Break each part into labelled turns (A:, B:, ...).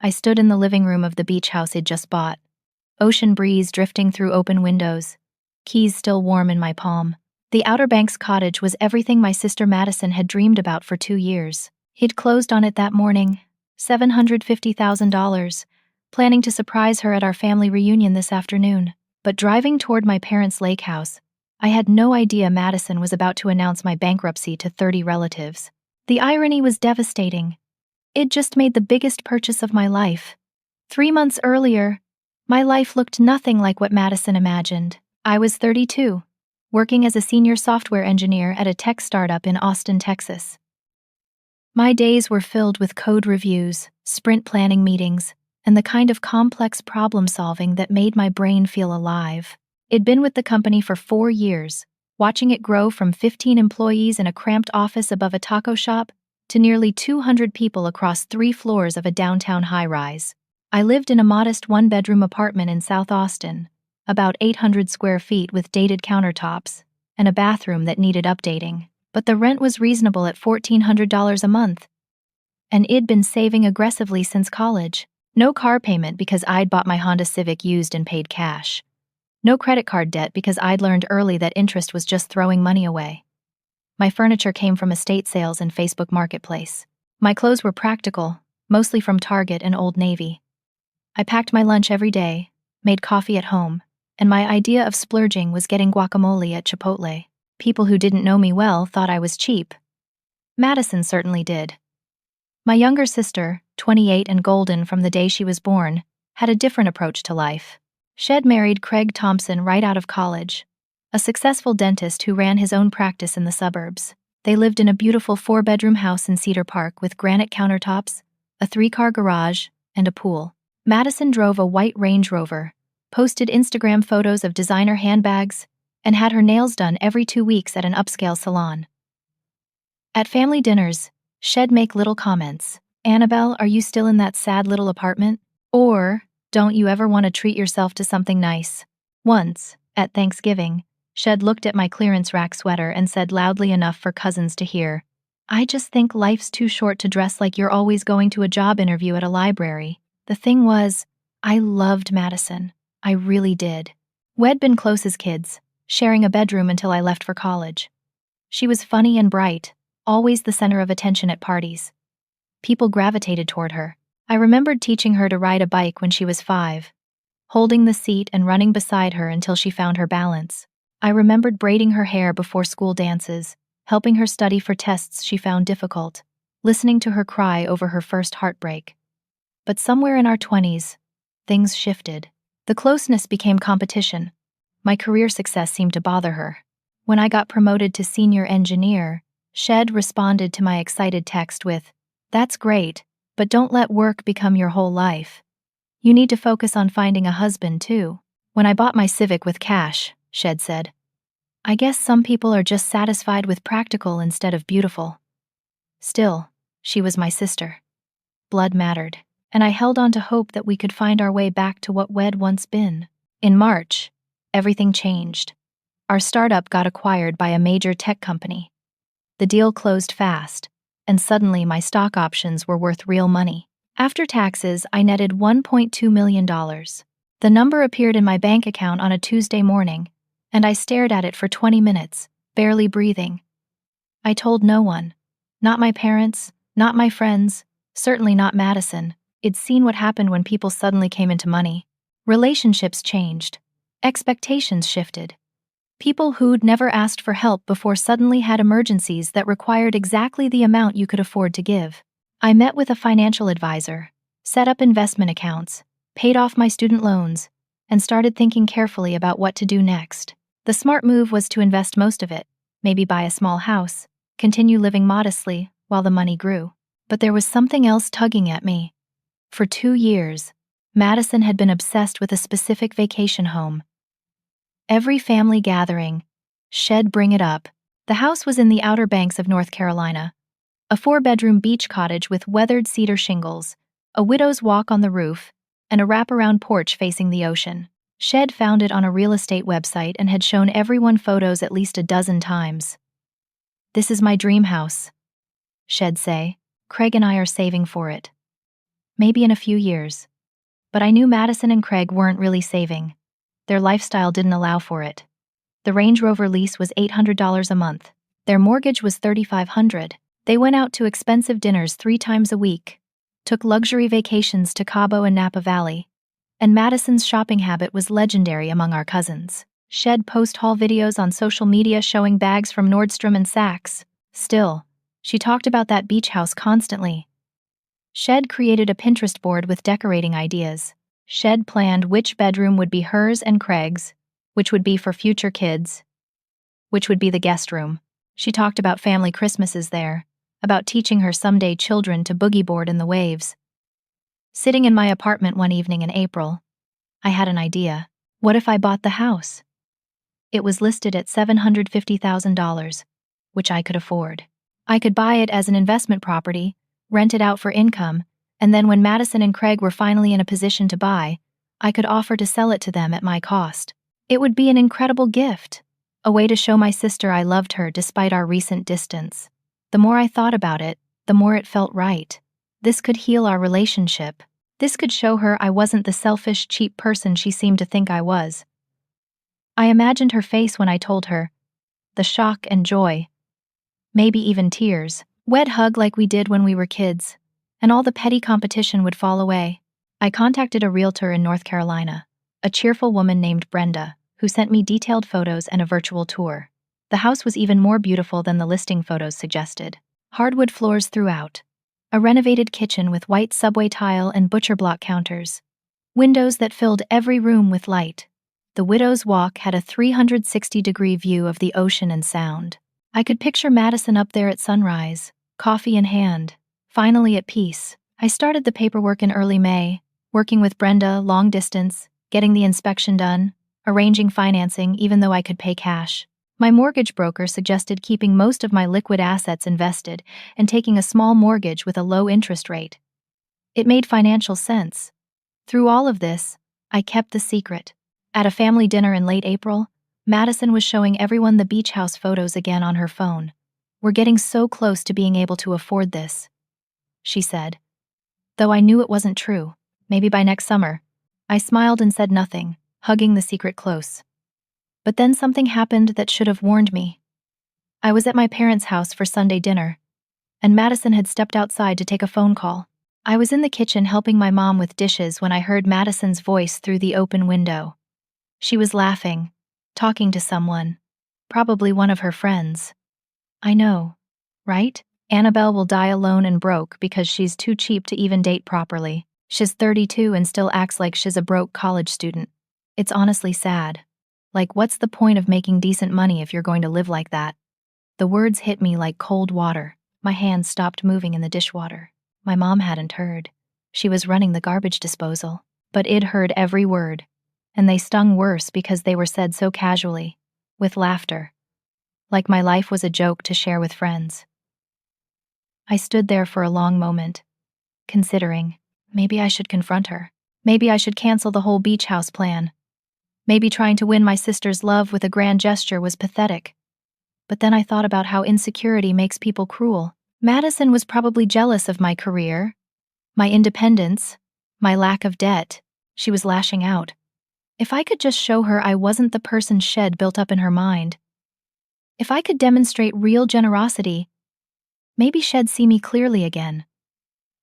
A: I stood in the living room of the beach house he'd just bought. Ocean breeze drifting through open windows. Keys still warm in my palm. The Outer Banks cottage was everything my sister Madison had dreamed about for 2 years. He'd closed on it that morning, $750,000, planning to surprise her at our family reunion this afternoon. But driving toward my parents' lake house, I had no idea Madison was about to announce my bankruptcy to 30 relatives. The irony was devastating. I'd just made the biggest purchase of my life. 3 months earlier, my life looked nothing like what Madison imagined. I was 32, working as a senior software engineer at a tech startup in Austin, Texas. My days were filled with code reviews, sprint planning meetings, and the kind of complex problem-solving that made my brain feel alive. I'd been with the company for 4 years, watching it grow from 15 employees in a cramped office above a taco shop to nearly 200 people across 3 floors of a downtown high-rise. I lived in a modest 1-bedroom apartment in South Austin, about 800 square feet with dated countertops, and a bathroom that needed updating. But the rent was reasonable at $1,400 a month. And I'd been saving aggressively since college. No car payment because I'd bought my Honda Civic used and paid cash. No credit card debt because I'd learned early that interest was just throwing money away. My furniture came from estate sales and Facebook Marketplace. My clothes were practical, mostly from Target and Old Navy. I packed my lunch every day, made coffee at home, and my idea of splurging was getting guacamole at Chipotle. People who didn't know me well thought I was cheap. Madison certainly did. My younger sister, 28 and golden from the day she was born, had a different approach to life. She'd married Craig Thompson right out of college, a successful dentist who ran his own practice in the suburbs. They lived in a beautiful 4-bedroom house in Cedar Park with granite countertops, a 3-car garage, and a pool. Madison drove a white Range Rover, posted Instagram photos of designer handbags, and had her nails done every 2 weeks at an upscale salon. At family dinners, she'd make little comments. Annabelle, are you still in that sad little apartment? Or, don't you ever want to treat yourself to something nice? Once, at Thanksgiving, she'd looked at my clearance rack sweater and said loudly enough for cousins to hear, I just think life's too short to dress like you're always going to a job interview at a library. The thing was, I loved Madison. I really did. We'd been close as kids, sharing a bedroom until I left for college. She was funny and bright, always the center of attention at parties. People gravitated toward her. I remembered teaching her to ride a bike when she was 5, holding the seat and running beside her until she found her balance. I remembered braiding her hair before school dances, helping her study for tests she found difficult, listening to her cry over her first heartbreak. But somewhere in our 20s, things shifted. The closeness became competition. My career success seemed to bother her. When I got promoted to senior engineer, she'd responded to my excited text with, That's great, but don't let work become your whole life. You need to focus on finding a husband, too. When I bought my Civic with cash, she'd said, I guess some people are just satisfied with practical instead of beautiful. Still, she was my sister. Blood mattered, and I held on to hope that we could find our way back to what we'd once been. In March, everything changed. Our startup got acquired by a major tech company. The deal closed fast, and suddenly my stock options were worth real money. After taxes, I netted $1.2 million. The number appeared in my bank account on a Tuesday morning, and I stared at it for 20 minutes, barely breathing. I told no one. Not my parents, not my friends, certainly not Madison. I'd seen what happened when people suddenly came into money. Relationships changed. Expectations shifted. People who'd never asked for help before suddenly had emergencies that required exactly the amount you could afford to give. I met with a financial advisor, set up investment accounts, paid off my student loans, and started thinking carefully about what to do next. The smart move was to invest most of it, maybe buy a small house, continue living modestly while the money grew. But there was something else tugging at me. For 2 years, Madison had been obsessed with a specific vacation home. Every family gathering, she'd bring it up. The house was in the Outer Banks of North Carolina, a 4-bedroom beach cottage with weathered cedar shingles, a widow's walk on the roof, and a wraparound porch facing the ocean. She'd found it on a real estate website and had shown everyone photos at least a dozen times. This is my dream house, she'd say. Craig and I are saving for it. maybe in a few years. But I knew Madison and Craig weren't really saving. Their lifestyle didn't allow for it. The Range Rover lease was $800 a month. Their mortgage was $3,500. They went out to expensive dinners 3 times a week, took luxury vacations to Cabo and Napa Valley, and Madison's shopping habit was legendary among our cousins. She'd post haul videos on social media showing bags from Nordstrom and Saks. Still, she talked about that beach house constantly. She'd created a Pinterest board with decorating ideas. She'd planned which bedroom would be hers and Craig's, which would be for future kids, which would be the guest room. She talked about family Christmases there, about teaching her someday children to boogie board in the waves. Sitting in my apartment one evening in April, I had an idea. What if I bought the house? It was listed at $750,000, which I could afford. I could buy it as an investment property, rent it out for income, and then when Madison and Craig were finally in a position to buy, I could offer to sell it to them at my cost. It would be an incredible gift, a way to show my sister I loved her despite our recent distance. The more I thought about it, the more it felt right. This could heal our relationship. This could show her I wasn't the selfish, cheap person she seemed to think I was. I imagined her face when I told her, the shock and joy, maybe even tears. We'd hug like we did when we were kids, and all the petty competition would fall away. I contacted a realtor in North Carolina, a cheerful woman named Brenda, who sent me detailed photos and a virtual tour. The house was even more beautiful than the listing photos suggested. Hardwood floors throughout, a renovated kitchen with white subway tile and butcher block counters, windows that filled every room with light. The Widow's Walk had a 360-degree view of the ocean and sound. I could picture Madison up there at sunrise, coffee in hand, finally at peace. I started the paperwork in early May, working with Brenda long distance, getting the inspection done, arranging financing even though I could pay cash. My mortgage broker suggested keeping most of my liquid assets invested and taking a small mortgage with a low interest rate. It made financial sense. Through all of this, I kept the secret. At a family dinner in late April, Madison was showing everyone the beach house photos again on her phone. "We're getting so close to being able to afford this," she said. Though I knew it wasn't true. Maybe by next summer. I smiled and said nothing, hugging the secret close. But then something happened that should have warned me. I was at my parents' house for Sunday dinner, and Madison had stepped outside to take a phone call. I was in the kitchen helping my mom with dishes when I heard Madison's voice through the open window. She was laughing, talking to someone, probably one of her friends. I know, right? Annabelle will die alone and broke because she's too cheap to even date properly. She's 32 and still acts like she's a broke college student. It's honestly sad. Like, what's the point of making decent money if you're going to live like that? The words hit me like cold water. My hands stopped moving in the dishwater. My mom hadn't heard. She was running the garbage disposal. But I'd heard every word. And they stung worse because they were said so casually, with laughter. Like my life was a joke to share with friends. I stood there for a long moment, considering, maybe I should confront her. Maybe I should cancel the whole beach house plan. Maybe trying to win my sister's love with a grand gesture was pathetic. But then I thought about how insecurity makes people cruel. Madison was probably jealous of my career, my independence, my lack of debt. She was lashing out. If I could just show her I wasn't the person she'd built up in her mind, if I could demonstrate real generosity, maybe she'd see me clearly again.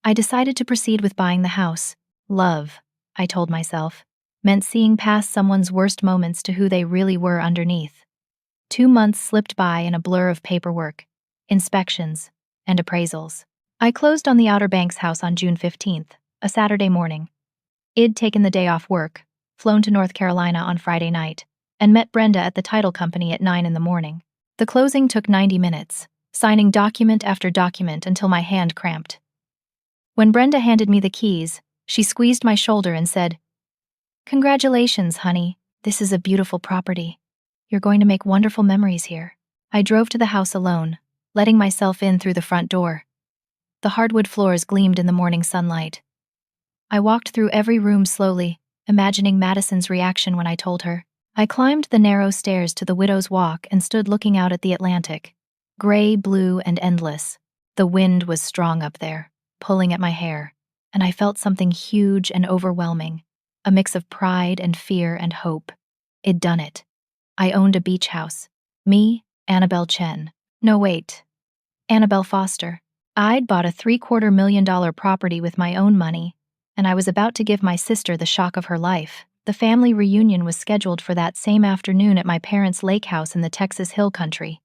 A: I decided to proceed with buying the house. Love, I told myself, meant seeing past someone's worst moments to who they really were underneath. 2 months slipped by in a blur of paperwork, inspections, and appraisals. I closed on the Outer Banks house on June 15th, a Saturday morning. I'd taken the day off work, flown to North Carolina on Friday night, and met Brenda at the title company at 9 in the morning. The closing took 90 minutes, signing document after document until my hand cramped. When Brenda handed me the keys, she squeezed my shoulder and said, "Congratulations, honey. This is a beautiful property. You're going to make wonderful memories here." I drove to the house alone, letting myself in through the front door. The hardwood floors gleamed in the morning sunlight. I walked through every room slowly, imagining Madison's reaction when I told her. I climbed the narrow stairs to the Widow's Walk and stood looking out at the Atlantic. Gray, blue, and endless. The wind was strong up there, pulling at my hair. and I felt something huge and overwhelming, a mix of pride and fear and hope. I'd done it. I owned a beach house. Me, Annabelle Chen. No, wait. Annabelle Foster. I'd bought a $750,000 property with my own money, and I was about to give my sister the shock of her life. The family reunion was scheduled for that same afternoon at my parents' lake house in the Texas Hill Country.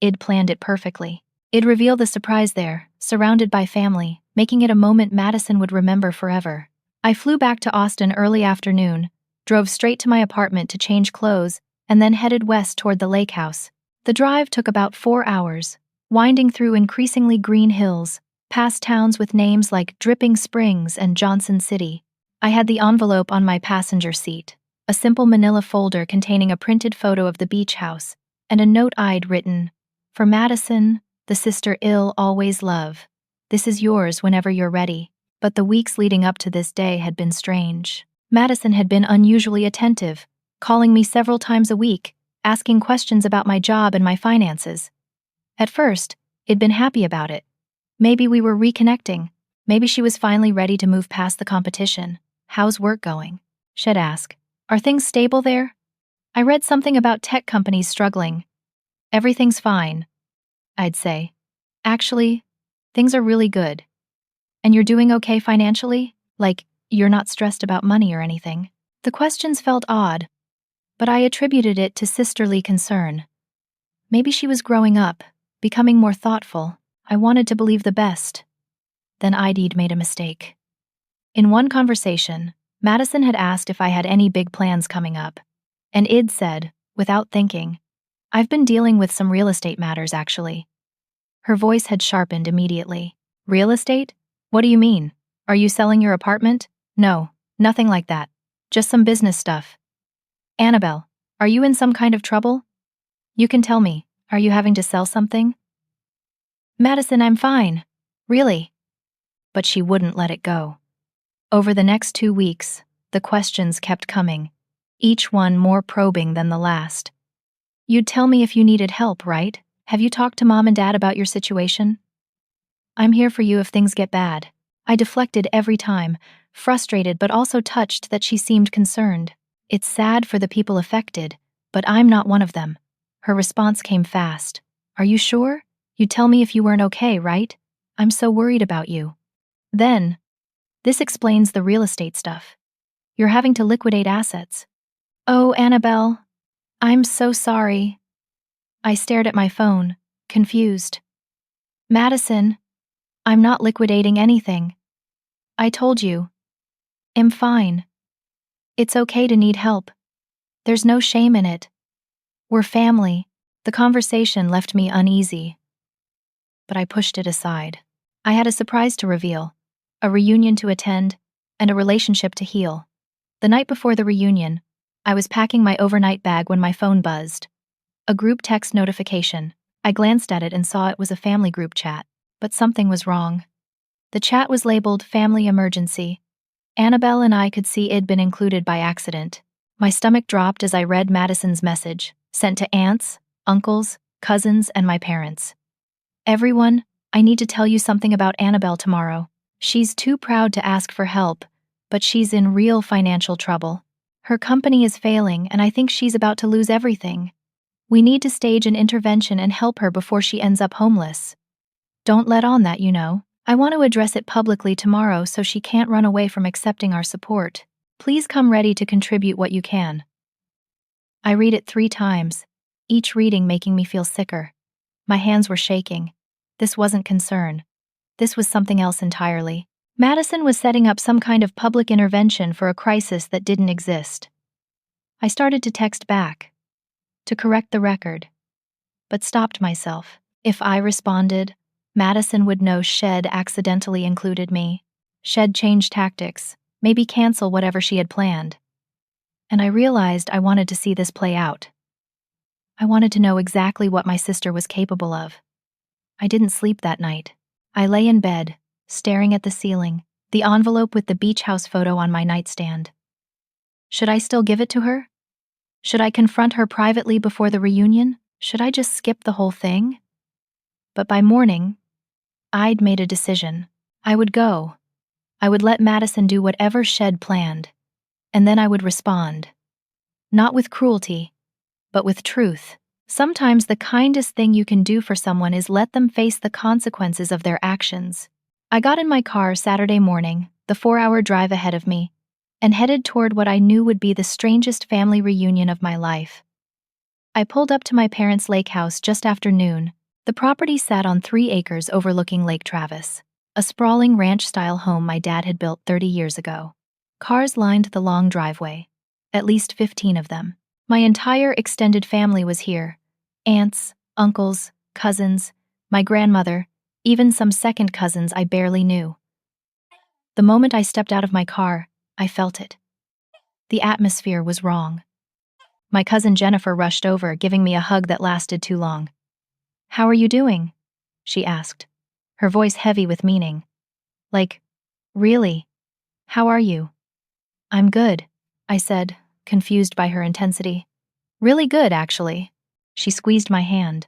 A: I'd planned it perfectly. I'd reveal the surprise there, surrounded by family, making it a moment Madison would remember forever. I flew back to Austin early afternoon, drove straight to my apartment to change clothes, and then headed west toward the lake house. The drive took about 4 hours, winding through increasingly green hills, past towns with names like Dripping Springs and Johnson City. I had the envelope on my passenger seat, a simple manila folder containing a printed photo of the beach house, and a note I'd written, "For Madison, the sister I'll always love. This is yours whenever you're ready." But the weeks leading up to this day had been strange. Madison had been unusually attentive, calling me several times a week, asking questions about my job and my finances. At first, I'd been happy about it. Maybe we were reconnecting. Maybe she was finally ready to move past the competition. "How's work going?" she'd ask. "Are things stable there?" "I read something about tech companies struggling." "Everything's fine," I'd say. "Actually, things are really good." "And you're doing okay financially? Like, you're not stressed about money or anything?" The questions felt odd, but I attributed it to sisterly concern. Maybe she was growing up, becoming more thoughtful. I wanted to believe the best. Then I'd made a mistake. In one conversation, Madison had asked if I had any big plans coming up, and I'd said, without thinking, "I've been dealing with some real estate matters, actually." Her voice had sharpened immediately. "Real estate? What do you mean? Are you selling your apartment?" "No, nothing like that. Just some business stuff." "Annabelle, are you in some kind of trouble? You can tell me, are you having to sell something?" "Madison, I'm fine. Really." But she wouldn't let it go. Over the next 2 weeks, the questions kept coming, each one more probing than the last. "You'd tell me if you needed help, right? Have you talked to Mom and Dad about your situation?" "I'm here for you if things get bad." I deflected every time, frustrated but also touched that she seemed concerned. "It's sad for the people affected, but I'm not one of them." Her response came fast. "Are you sure? You'd tell me if you weren't okay, right? I'm so worried about you." Then, "This explains the real estate stuff. You're having to liquidate assets." "Oh, Annabelle, I'm so sorry." I stared at my phone, confused. "Madison, I'm not liquidating anything. I told you. I'm fine. It's okay to need help. There's no shame in it. We're family." The conversation left me uneasy, but I pushed it aside. I had a surprise to reveal, a reunion to attend, and a relationship to heal. The night before the reunion, I was packing my overnight bag when my phone buzzed. A group text notification. I glanced at it and saw it was a family group chat, but something was wrong. The chat was labeled Family Emergency. Annabelle and I could see it'd been included by accident. My stomach dropped as I read Madison's message, sent to aunts, uncles, cousins, and my parents. "Everyone, I need to tell you something about Annabelle tomorrow. She's too proud to ask for help, but she's in real financial trouble. Her company is failing, and I think she's about to lose everything. We need to stage an intervention and help her before she ends up homeless. Don't let on that, you know. I want to address it publicly tomorrow so she can't run away from accepting our support. Please come ready to contribute what you can." I read it 3 times, each reading making me feel sicker. My hands were shaking. This wasn't concern. This was something else entirely. Madison was setting up some kind of public intervention for a crisis that didn't exist. I started to text back, to correct the record, but stopped myself. If I responded, Madison would know she'd accidentally included me. She'd change tactics, maybe cancel whatever she had planned. And I realized I wanted to see this play out. I wanted to know exactly what my sister was capable of. I didn't sleep that night. I lay in bed, staring at the ceiling, the envelope with the beach house photo on my nightstand. Should I still give it to her? Should I confront her privately before the reunion? Should I just skip the whole thing? But by morning, I'd made a decision. I would go. I would let Madison do whatever Shed planned, and then I would respond. Not with cruelty, but with truth. Sometimes the kindest thing you can do for someone is let them face the consequences of their actions. I got in my car Saturday morning, the 4-hour drive ahead of me, and headed toward what I knew would be the strangest family reunion of my life. I pulled up to my parents' lake house just after noon. The property sat on 3 acres overlooking Lake Travis, a sprawling ranch-style home my dad had built 30 years ago. Cars lined the long driveway, at least 15 of them. My entire extended family was here. Aunts, uncles, cousins, my grandmother, even some second cousins I barely knew. The moment I stepped out of my car, I felt it. The atmosphere was wrong. My cousin Jennifer rushed over, giving me a hug that lasted too long. "How are you doing?" she asked, her voice heavy with meaning. Like, really? How are you? "I'm good," I said, confused by her intensity. "Really good, actually." She squeezed my hand.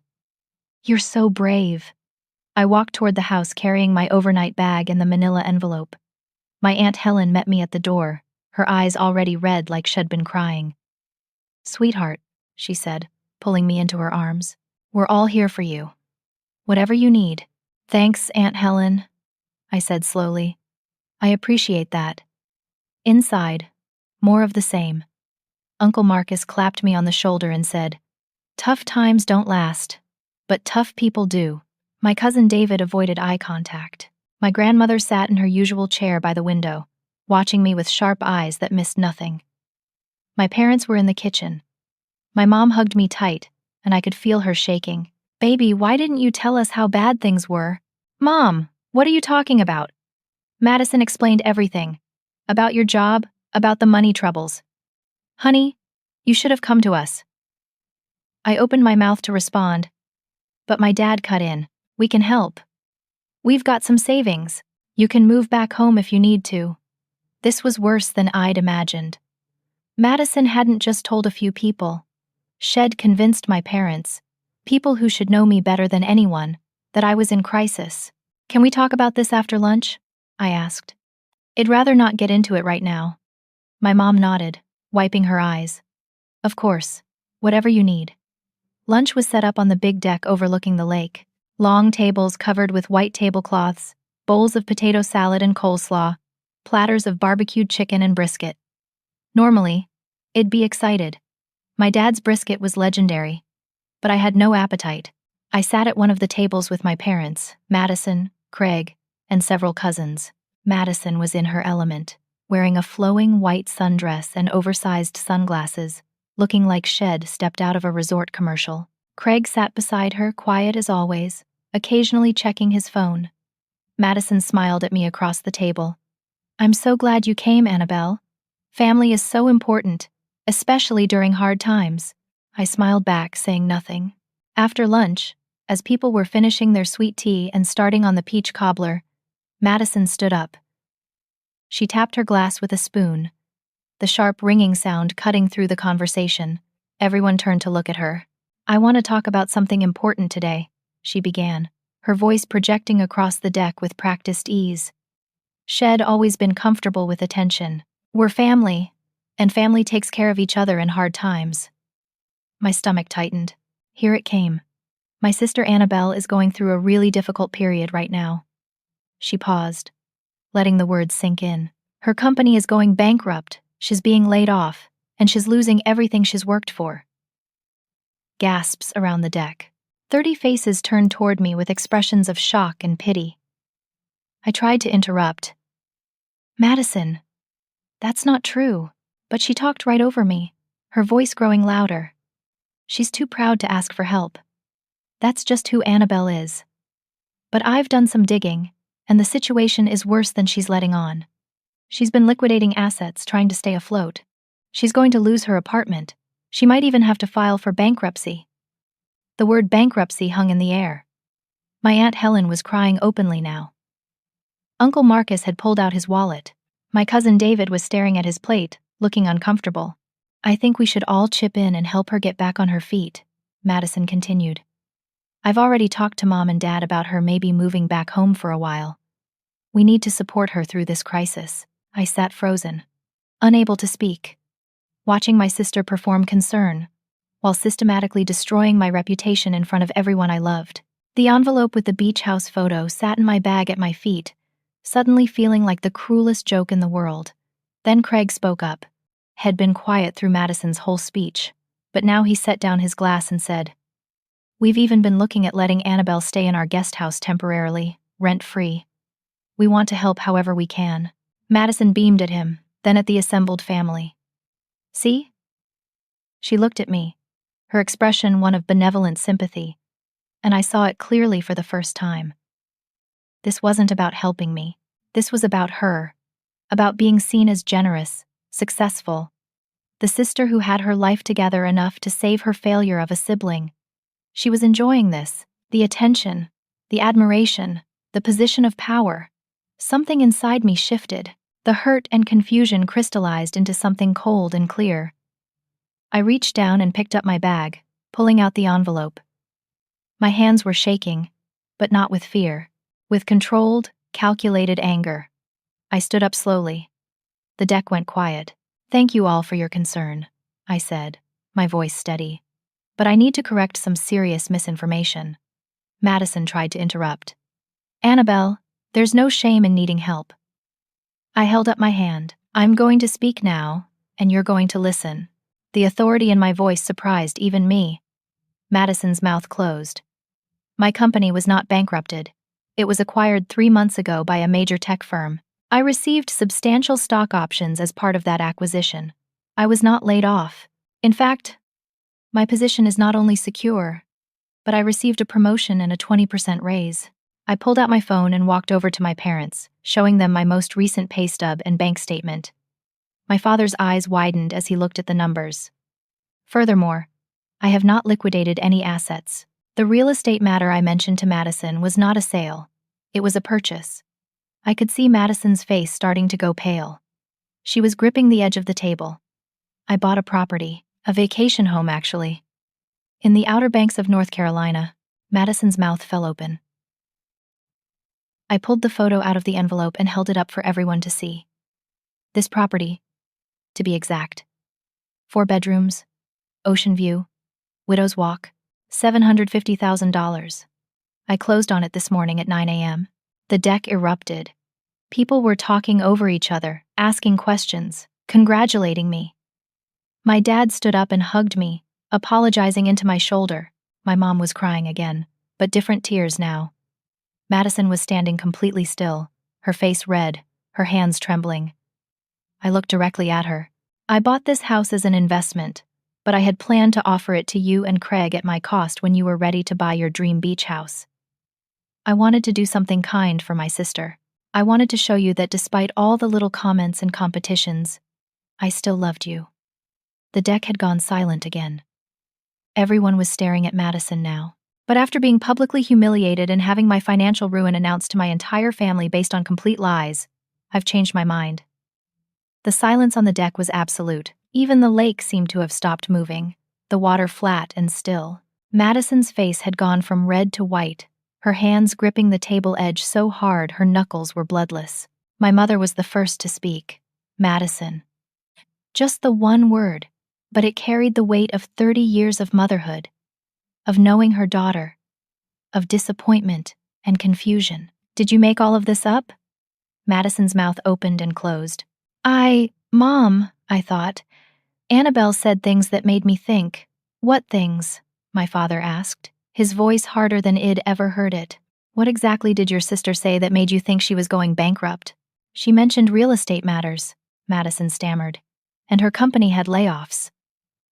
A: "You're so brave." I walked toward the house carrying my overnight bag and the manila envelope. My Aunt Helen met me at the door, her eyes already red like she'd been crying. "Sweetheart," she said, pulling me into her arms, "we're all here for you. Whatever you need." "Thanks, Aunt Helen," I said slowly. "I appreciate that." Inside, more of the same. Uncle Marcus clapped me on the shoulder and said, "Tough times don't last, but tough people do." My cousin David avoided eye contact. My grandmother sat in her usual chair by the window, watching me with sharp eyes that missed nothing. My parents were in the kitchen. My mom hugged me tight, and I could feel her shaking. "Baby, why didn't you tell us how bad things were?" "Mom, what are you talking about?" Madison explained everything. About your job, about the money troubles. "Honey, you should have come to us." I opened my mouth to respond, but my dad cut in. "We can help. We've got some savings. You can move back home if you need to." This was worse than I'd imagined. Madison hadn't just told a few people. She'd convinced my parents, people who should know me better than anyone, that I was in crisis. "Can we talk about this after lunch?" I asked. "I'd rather not get into it right now." My mom nodded, wiping her eyes. "Of course, whatever you need." Lunch was set up on the big deck overlooking the lake. Long tables covered with white tablecloths, bowls of potato salad and coleslaw, platters of barbecued chicken and brisket. Normally, I'd be excited. My dad's brisket was legendary, but I had no appetite. I sat at one of the tables with my parents, Madison, Craig, and several cousins. Madison was in her element, wearing a flowing white sundress and oversized sunglasses, looking like Shed stepped out of a resort commercial. Craig sat beside her, quiet as always, occasionally checking his phone. Madison smiled at me across the table. "I'm so glad you came, Annabelle. Family is so important, especially during hard times." I smiled back, saying nothing. After lunch, as people were finishing their sweet tea and starting on the peach cobbler, Madison stood up. She tapped her glass with a spoon, the sharp ringing sound cutting through the conversation. Everyone turned to look at her. "I want to talk about something important today," she began, her voice projecting across the deck with practiced ease. Shed always been comfortable with attention. "We're family, and family takes care of each other in hard times." My stomach tightened. Here it came. "My sister Annabelle is going through a really difficult period right now." She paused, letting the words sink in. "Her company is going bankrupt, she's being laid off, and she's losing everything she's worked for." Gasps around the deck. 30 faces turned toward me with expressions of shock and pity. I tried to interrupt. "Madison, that's not true." But she talked right over me, her voice growing louder. "She's too proud to ask for help. That's just who Annabelle is. But I've done some digging, and the situation is worse than she's letting on. She's been liquidating assets trying to stay afloat. She's going to lose her apartment. She might even have to file for bankruptcy." The word bankruptcy hung in the air. My Aunt Helen was crying openly now. Uncle Marcus had pulled out his wallet. My cousin David was staring at his plate, looking uncomfortable. "I think we should all chip in and help her get back on her feet," Madison continued. "I've already talked to Mom and Dad about her maybe moving back home for a while. We need to support her through this crisis. I sat frozen, unable to speak, watching my sister perform concern, while systematically destroying my reputation in front of everyone I loved. The envelope with the beach house photo sat in my bag at my feet, suddenly feeling like the cruelest joke in the world. Then Craig spoke up. Had been quiet through Madison's whole speech, but now he set down his glass and said, "We've even been looking at letting Annabelle stay in our guest house temporarily, rent-free. We want to help however we can." Madison beamed at him, then at the assembled family. "See?" She looked at me, her expression one of benevolent sympathy, and I saw it clearly for the first time. This wasn't about helping me. This was about her, about being seen as generous, successful, the sister who had her life together enough to save her failure of a sibling. She was enjoying this, the attention, the admiration, the position of power. Something inside me shifted. The hurt and confusion crystallized into something cold and clear. I reached down and picked up my bag, pulling out the envelope. My hands were shaking, but not with fear, with controlled, calculated anger. I stood up slowly. The deck went quiet. "Thank you all for your concern," I said, my voice steady. "But I need to correct some serious misinformation." Madison tried to interrupt. "Annabelle, there's no shame in needing help." I held up my hand. "I'm going to speak now, and you're going to listen." The authority in my voice surprised even me. Madison's mouth closed. My company was not bankrupted. It was acquired 3 months ago by a major tech firm. I received substantial stock options as part of that acquisition. I was not laid off. In fact, my position is not only secure, but I received a promotion and a 20% raise. I pulled out my phone and walked over to my parents, showing them my most recent pay stub and bank statement. My father's eyes widened as he looked at the numbers. "Furthermore, I have not liquidated any assets. The real estate matter I mentioned to Madison was not a sale. It was a purchase." I could see Madison's face starting to go pale. She was gripping the edge of the table. "I bought a property, a vacation home actually, in the Outer Banks of North Carolina." Madison's mouth fell open. I pulled the photo out of the envelope and held it up for everyone to see. This property, to be exact. 4 bedrooms, ocean view, widow's walk, $750,000. I closed on it this morning at 9 a.m. The deck erupted. People were talking over each other, asking questions, congratulating me. My dad stood up and hugged me, apologizing into my shoulder. My mom was crying again, but different tears now. Madison was standing completely still, her face red, her hands trembling. I looked directly at her. "I bought this house as an investment, but I had planned to offer it to you and Craig at my cost when you were ready to buy your dream beach house. I wanted to do something kind for my sister. I wanted to show you that despite all the little comments and competitions, I still loved you." The deck had gone silent again. Everyone was staring at Madison now. But after being publicly humiliated and having my financial ruin announced to my entire family based on complete lies, I've changed my mind. The silence on the deck was absolute. Even the lake seemed to have stopped moving, the water flat and still. Madison's face had gone from red to white, her hands gripping the table edge so hard her knuckles were bloodless. My mother was the first to speak. "Madison." Just the one word, but it carried the weight of 30 years of motherhood, of knowing her daughter, of disappointment and confusion. "Did you make all of this up?" Madison's mouth opened and closed. Mom, I thought. Annabelle said things that made me think." "What things?" my father asked, his voice harder than I'd ever heard it. "What exactly did your sister say that made you think she was going bankrupt?" "She mentioned real estate matters," Madison stammered, "and her company had layoffs.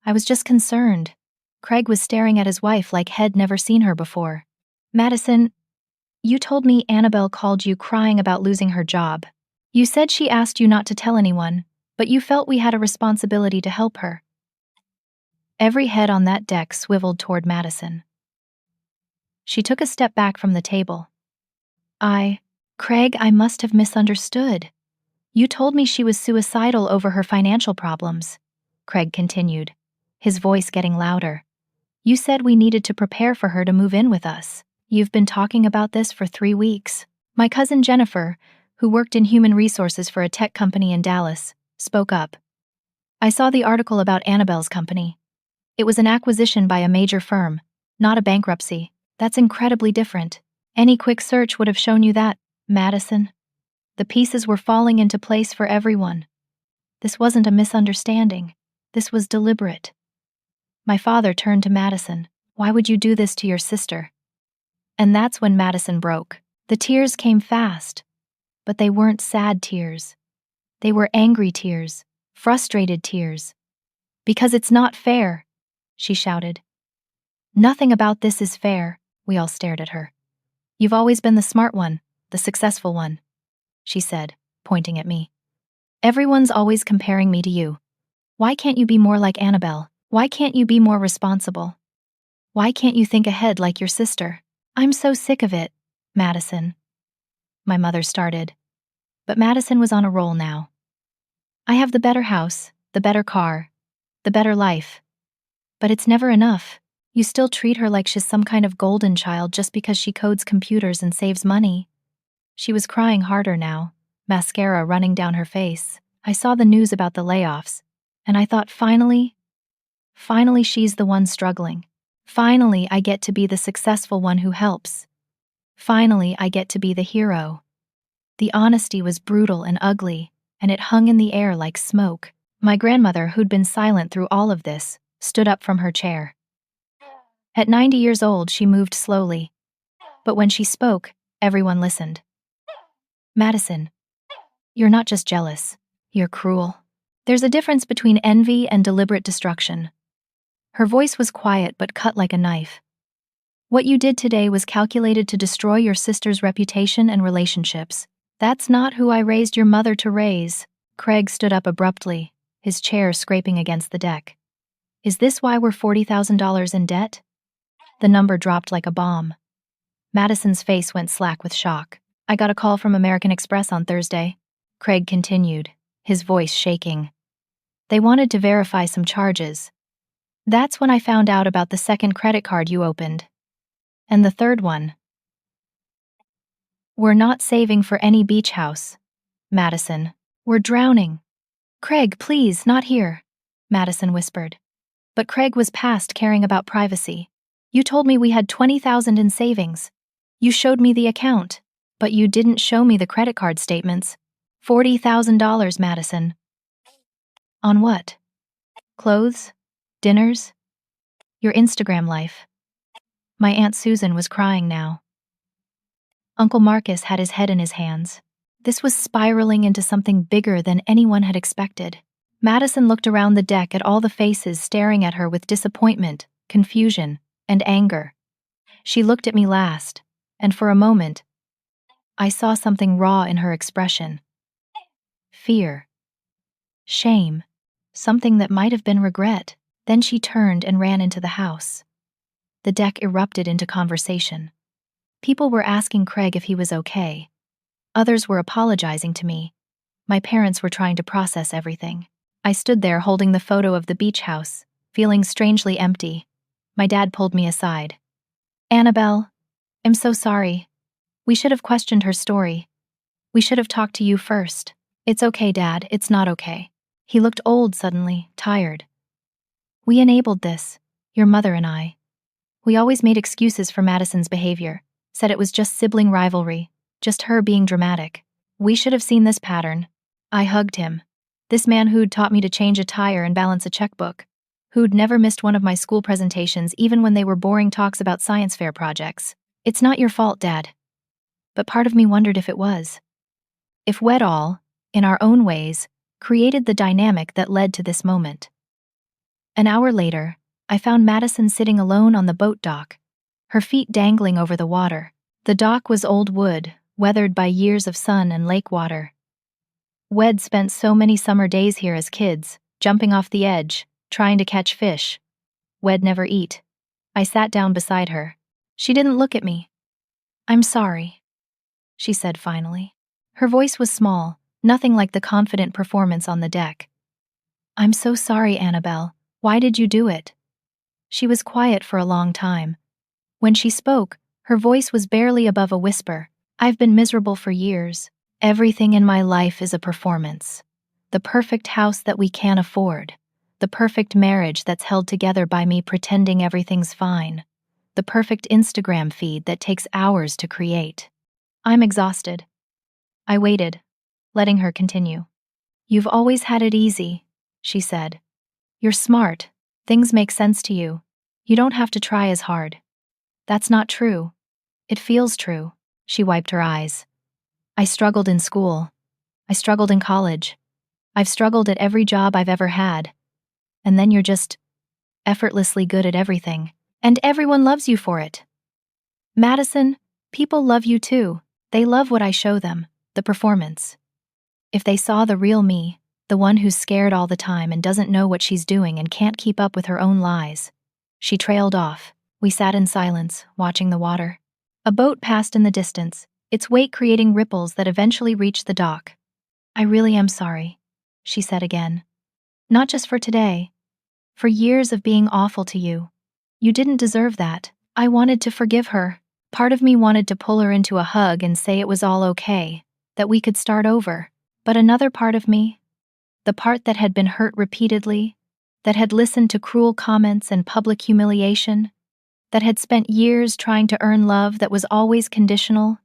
A: I was just concerned." Craig was staring at his wife like he'd never seen her before. "Madison, you told me Annabelle called you crying about losing her job. You said she asked you not to tell anyone, but you felt we had a responsibility to help her." Every head on that deck swiveled toward Madison. She took a step back from the table. Craig, I must have misunderstood. You told me she was suicidal over her financial problems," Craig continued, his voice getting louder. "You said we needed to prepare for her to move in with us. You've been talking about this for 3 weeks. My cousin Jennifer, who worked in human resources for a tech company in Dallas, spoke up. I saw the article about Annabelle's company. It was an acquisition by a major firm, not a bankruptcy. That's incredibly different. Any quick search would have shown you that, Madison. The pieces were falling into place for everyone. This wasn't a misunderstanding. This was deliberate. My father turned to Madison. Why would you do this to your sister? And that's when Madison broke. The tears came fast, but they weren't sad tears. They were angry tears, frustrated tears. Because it's not fair, she shouted. Nothing about this is fair, we all stared at her. You've always been the smart one, the successful one, she said, pointing at me. Everyone's always comparing me to you. Why can't you be more like Annabelle? Why can't you be more responsible? Why can't you think ahead like your sister? I'm so sick of it, Madison. My mother started. But Madison was on a roll now. I have the better house, the better car, the better life. But it's never enough. You still treat her like she's some kind of golden child just because she codes computers and saves money. She was crying harder now, mascara running down her face. I saw the news about the layoffs, and I thought finally she's the one struggling. Finally, I get to be the successful one who helps. Finally, I get to be the hero. The honesty was brutal and ugly, and it hung in the air like smoke. My grandmother, who'd been silent through all of this, stood up from her chair. At 90 years old, she moved slowly. But when she spoke, everyone listened. Madison, you're not just jealous, you're cruel. There's a difference between envy and deliberate destruction. Her voice was quiet but cut like a knife. What you did today was calculated to destroy your sister's reputation and relationships. That's not who I raised your mother to raise. Craig stood up abruptly, his chair scraping against the deck. Is this why we're $40,000 in debt? The number dropped like a bomb. Madison's face went slack with shock. I got a call from American Express on Thursday. Craig continued, his voice shaking. They wanted to verify some charges. That's when I found out about the second credit card you opened. And the third one. We're not saving for any beach house, Madison. We're drowning. Craig, please, not here, Madison whispered. But Craig was past caring about privacy. You told me we had $20,000 in savings. You showed me the account, but you didn't show me the credit card statements. $40,000, Madison. On what? Clothes? Dinners? Your Instagram life. My Aunt Susan was crying now. Uncle Marcus had his head in his hands. This was spiraling into something bigger than anyone had expected. Madison looked around the deck at all the faces staring at her with disappointment, confusion, and anger. She looked at me last, and for a moment, I saw something raw in her expression. Fear. Shame. Something that might have been regret. Then she turned and ran into the house. The deck erupted into conversation. People were asking Craig if he was okay. Others were apologizing to me. My parents were trying to process everything. I stood there holding the photo of the beach house, feeling strangely empty. My dad pulled me aside. Annabelle, I'm so sorry. We should have questioned her story. We should have talked to you first. It's okay, Dad, it's not okay. He looked old suddenly, tired. We enabled this, your mother and I. We always made excuses for Madison's behavior, said it was just sibling rivalry, just her being dramatic. We should have seen this pattern. I hugged him. This man who'd taught me to change a tire and balance a checkbook, who'd never missed one of my school presentations even when they were boring talks about science fair projects. It's not your fault, Dad. But part of me wondered if it was. If we'd all, in our own ways, created the dynamic that led to this moment. An hour later, I found Madison sitting alone on the boat dock, her feet dangling over the water. The dock was old wood, weathered by years of sun and lake water. We'd spent so many summer days here as kids, jumping off the edge, trying to catch fish. We'd never eat. I sat down beside her. She didn't look at me. I'm sorry, she said finally. Her voice was small, nothing like the confident performance on the deck. I'm so sorry, Annabelle. Why did you do it? She was quiet for a long time. When she spoke, her voice was barely above a whisper. I've been miserable for years. Everything in my life is a performance. The perfect house that we can't afford. The perfect marriage that's held together by me pretending everything's fine. The perfect Instagram feed that takes hours to create. I'm exhausted. I waited, letting her continue. You've always had it easy, she said. You're smart. Things make sense to you. You don't have to try as hard. That's not true. It feels true. She wiped her eyes. I struggled in school. I struggled in college. I've struggled at every job I've ever had. And then you're just effortlessly good at everything. And everyone loves you for it. Madison, people love you too. They love what I show them, the performance. If they saw the real me, the one who's scared all the time and doesn't know what she's doing and can't keep up with her own lies. She trailed off. We sat in silence, watching the water. A boat passed in the distance, its weight creating ripples that eventually reached the dock. I really am sorry, she said again. Not just for today. For years of being awful to you. You didn't deserve that. I wanted to forgive her. Part of me wanted to pull her into a hug and say it was all okay, that we could start over. But another part of me, the part that had been hurt repeatedly, that had listened to cruel comments and public humiliation, that had spent years trying to earn love that was always conditional,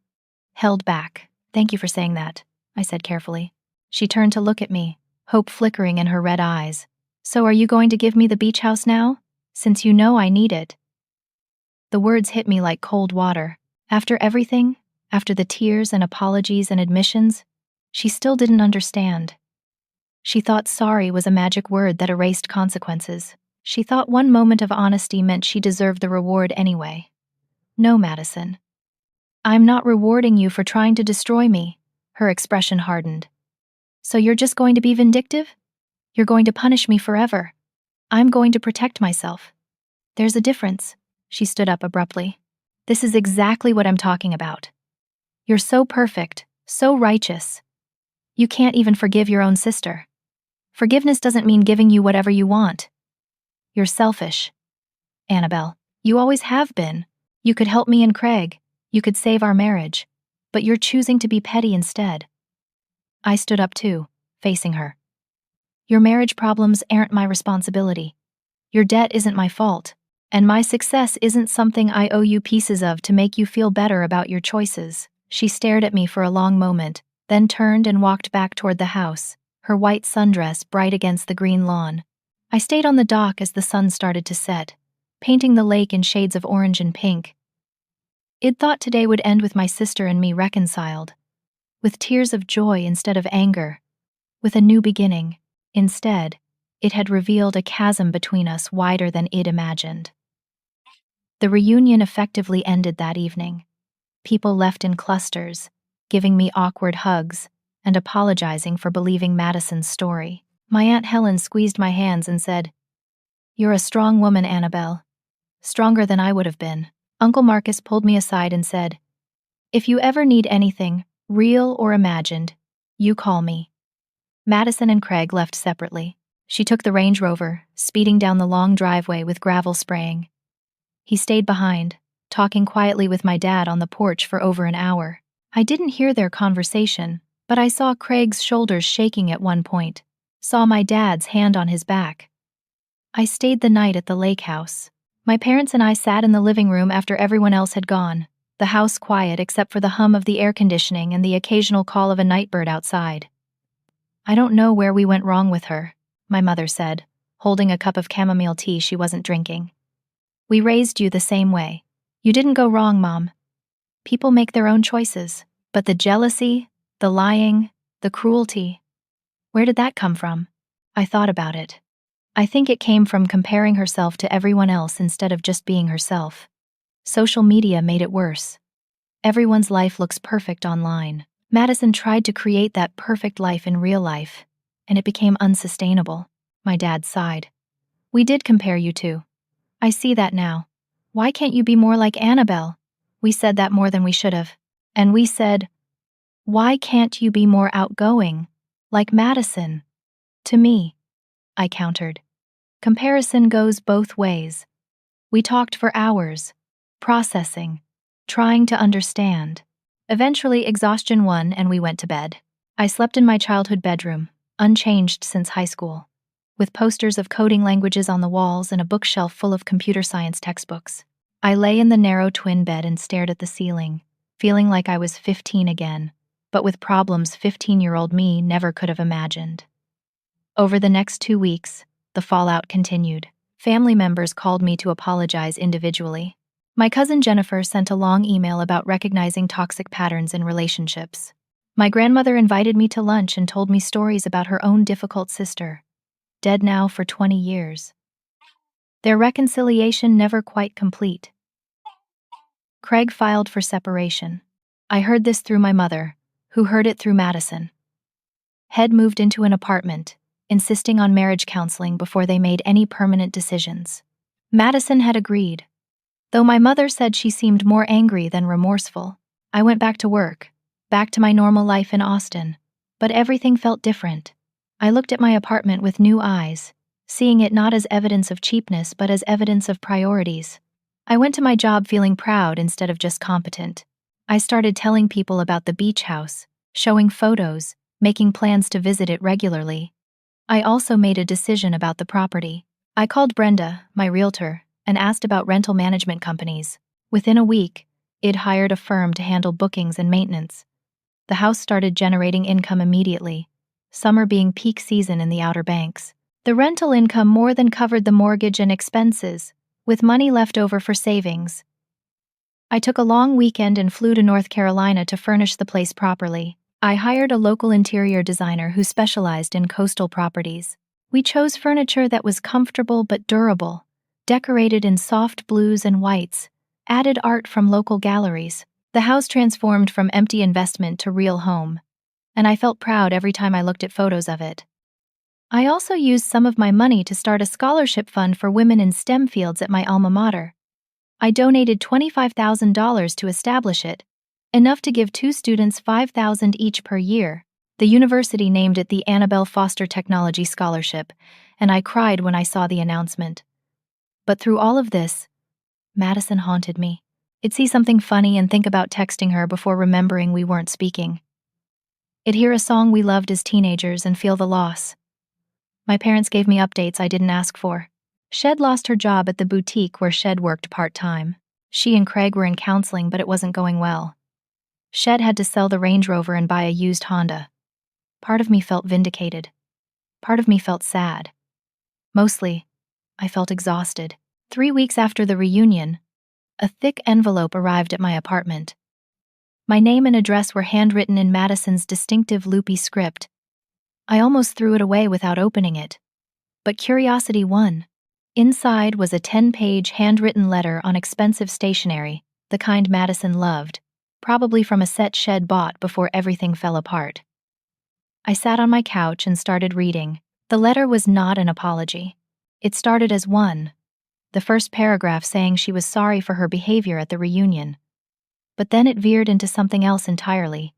A: held back. Thank you for saying that, I said carefully. She turned to look at me, hope flickering in her red eyes. So are you going to give me the beach house now? Since you know I need it. The words hit me like cold water. After everything, after the tears and apologies and admissions, she still didn't understand. She thought sorry was a magic word that erased consequences. She thought one moment of honesty meant she deserved the reward anyway. No, Madison. I'm not rewarding you for trying to destroy me. Her expression hardened. So you're just going to be vindictive? You're going to punish me forever. I'm going to protect myself. There's a difference. She stood up abruptly. This is exactly what I'm talking about. You're so perfect, so righteous. You can't even forgive your own sister. Forgiveness doesn't mean giving you whatever you want. You're selfish. Annabelle, you always have been. You could help me and Craig. You could save our marriage. But you're choosing to be petty instead. I stood up too, facing her. Your marriage problems aren't my responsibility. Your debt isn't my fault. And my success isn't something I owe you pieces of to make you feel better about your choices. She stared at me for a long moment, then turned and walked back toward the house, her white sundress bright against the green lawn. I stayed on the dock as the sun started to set, painting the lake in shades of orange and pink. I'd thought today would end with my sister and me reconciled, with tears of joy instead of anger, with a new beginning. Instead, it had revealed a chasm between us wider than I'd imagined. The reunion effectively ended that evening. People left in clusters, giving me awkward hugs and apologizing for believing Madison's story. My Aunt Helen squeezed my hands and said, "You're a strong woman, Annabelle. Stronger than I would have been." Uncle Marcus pulled me aside and said, "If you ever need anything, real or imagined, you call me." Madison and Craig left separately. She took the Range Rover, speeding down the long driveway with gravel spraying. He stayed behind, talking quietly with my dad on the porch for over an hour. I didn't hear their conversation, but I saw Craig's shoulders shaking at one point, saw my dad's hand on his back. I stayed the night at the lake house. My parents and I sat in the living room after everyone else had gone, the house quiet except for the hum of the air conditioning and the occasional call of a nightbird outside. "I don't know where we went wrong with her," my mother said, holding a cup of chamomile tea she wasn't drinking. "We raised you the same way. You didn't go wrong, Mom. People make their own choices, but the jealousy, the lying, the cruelty, where did that come from?" I thought about it. I think it came from comparing herself to everyone else instead of just being herself. Social media made it worse. Everyone's life looks perfect online. Madison tried to create that perfect life in real life, and it became unsustainable. My dad sighed. "We did compare you two. I see that now. Why can't you be more like Annabelle?" We said that more than we should have. And we said, "Why can't you be more outgoing, like Madison?" To me, I countered. Comparison goes both ways. We talked for hours, processing, trying to understand. Eventually, exhaustion won and we went to bed. I slept in my childhood bedroom, unchanged since high school, with posters of coding languages on the walls and a bookshelf full of computer science textbooks. I lay in the narrow twin bed and stared at the ceiling, feeling like I was 15 again, but with problems 15-year-old me never could have imagined. Over the next 2 weeks, the fallout continued. Family members called me to apologize individually. My cousin Jennifer sent a long email about recognizing toxic patterns in relationships. My grandmother invited me to lunch and told me stories about her own difficult sister, dead now for 20 years. Their reconciliation never quite complete. Craig filed for separation. I heard this through my mother, who heard it through Madison. Head moved into an apartment, insisting on marriage counseling before they made any permanent decisions. Madison had agreed. Though my mother said she seemed more angry than remorseful, I went back to work, back to my normal life in Austin. But everything felt different. I looked at my apartment with new eyes, seeing it not as evidence of cheapness but as evidence of priorities. I went to my job feeling proud instead of just competent. I started telling people about the beach house, showing photos, making plans to visit it regularly. I also made a decision about the property. I called Brenda, my realtor, and asked about rental management companies. Within a week, I'd hired a firm to handle bookings and maintenance. The house started generating income immediately, summer being peak season in the Outer Banks. The rental income more than covered the mortgage and expenses, with money left over for savings. I took a long weekend and flew to North Carolina to furnish the place properly. I hired a local interior designer who specialized in coastal properties. We chose furniture that was comfortable but durable, decorated in soft blues and whites, added art from local galleries. The house transformed from empty investment to real home, and I felt proud every time I looked at photos of it. I also used some of my money to start a scholarship fund for women in STEM fields at my alma mater. I donated $25,000 to establish it, enough to give 2 students $5,000 each per year. The university named it the Annabelle Foster Technology Scholarship, and I cried when I saw the announcement. But through all of this, Madison haunted me. I'd see something funny and think about texting her before remembering we weren't speaking. I'd hear a song we loved as teenagers and feel the loss. My parents gave me updates I didn't ask for. Shed lost her job at the boutique where Shed worked part-time. She and Craig were in counseling, but it wasn't going well. Shed had to sell the Range Rover and buy a used Honda. Part of me felt vindicated. Part of me felt sad. Mostly, I felt exhausted. 3 weeks after the reunion, a thick envelope arrived at my apartment. My name and address were handwritten in Madison's distinctive loopy script. I almost threw it away without opening it. But curiosity won. Inside was a 10-page handwritten letter on expensive stationery, the kind Madison loved, probably from a set Shed bought before everything fell apart. I sat on my couch and started reading. The letter was not an apology. It started as one, the first paragraph saying she was sorry for her behavior at the reunion. But then it veered into something else entirely.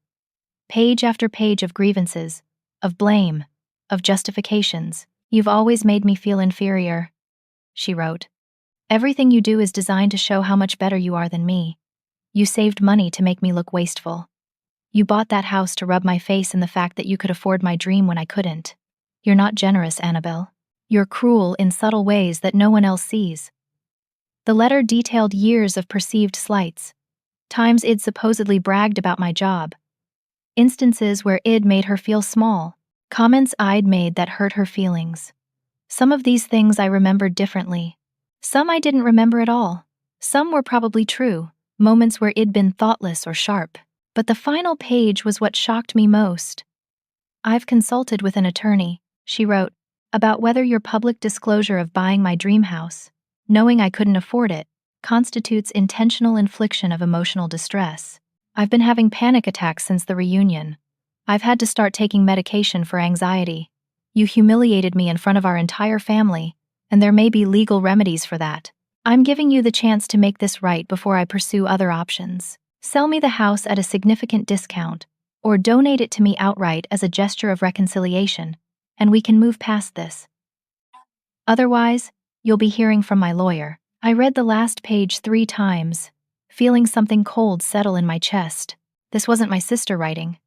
A: Page after page of grievances, of blame, of justifications. "You've always made me feel inferior," she wrote. "Everything you do is designed to show how much better you are than me. You saved money to make me look wasteful. You bought that house to rub my face in the fact that you could afford my dream when I couldn't. You're not generous, Annabelle. You're cruel in subtle ways that no one else sees." The letter detailed years of perceived slights, times I'd supposedly bragged about my job, instances where I'd made her feel small, comments I'd made that hurt her feelings. Some of these things I remembered differently. Some I didn't remember at all. Some were probably true, moments where I'd been thoughtless or sharp. But the final page was what shocked me most. "I've consulted with an attorney," she wrote, "about whether your public disclosure of buying my dream house, knowing I couldn't afford it, constitutes intentional infliction of emotional distress. I've been having panic attacks since the reunion. I've had to start taking medication for anxiety. You humiliated me in front of our entire family, and there may be legal remedies for that. I'm giving you the chance to make this right before I pursue other options. Sell me the house at a significant discount, or donate it to me outright as a gesture of reconciliation, and we can move past this. Otherwise, you'll be hearing from my lawyer." I read the last page 3 times, feeling something cold settle in my chest. This wasn't my sister writing.